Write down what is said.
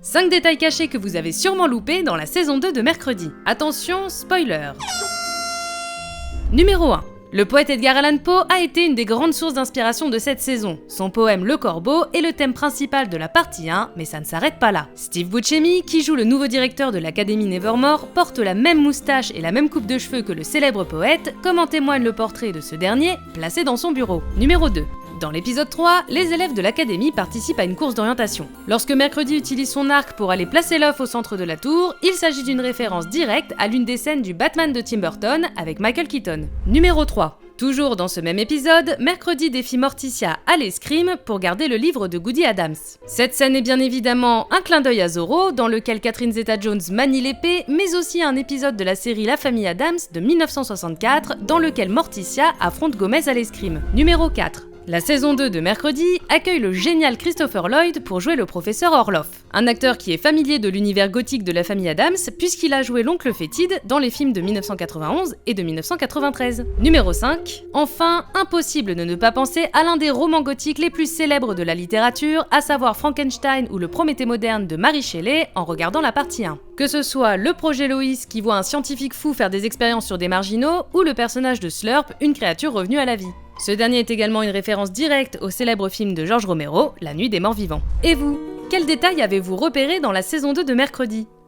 5 détails cachés que vous avez sûrement loupés dans la saison 2 de Mercredi. Attention, spoiler. Numéro 1. Le poète Edgar Allan Poe a été une des grandes sources d'inspiration de cette saison. Son poème Le Corbeau est le thème principal de la partie 1, mais ça ne s'arrête pas là. Steve Buscemi, qui joue le nouveau directeur de l'Académie Nevermore, porte la même moustache et la même coupe de cheveux que le célèbre poète, comme en témoigne le portrait de ce dernier, placé dans son bureau. Numéro 2. Dans l'épisode 3, les élèves de l'académie participent à une course d'orientation. Lorsque Mercredi utilise son arc pour aller placer l'œuf au centre de la tour, il s'agit d'une référence directe à l'une des scènes du Batman de Tim Burton avec Michael Keaton. Numéro 3. Toujours dans ce même épisode, Mercredi défie Morticia à l'escrime pour garder le livre de Goody Adams. Cette scène est bien évidemment un clin d'œil à Zorro, dans lequel Catherine Zeta-Jones manie l'épée, mais aussi un épisode de la série La Famille Adams de 1964, dans lequel Morticia affronte Gomez à l'escrime. Numéro 4. La saison 2 de Mercredi accueille le génial Christopher Lloyd pour jouer le professeur Orloff, un acteur qui est familier de l'univers gothique de la famille Adams puisqu'il a joué l'oncle Fétide dans les films de 1991 et de 1993. Numéro 5. Enfin, impossible de ne pas penser à l'un des romans gothiques les plus célèbres de la littérature, à savoir Frankenstein ou le Prométhée moderne de Mary Shelley en regardant la partie 1. Que ce soit le projet Loïs qui voit un scientifique fou faire des expériences sur des marginaux ou le personnage de Slurp, une créature revenue à la vie. Ce dernier est également une référence directe au célèbre film de George Romero, La Nuit des Morts Vivants. Et vous, quels détails avez-vous repérés dans la saison 2 de Mercredi ?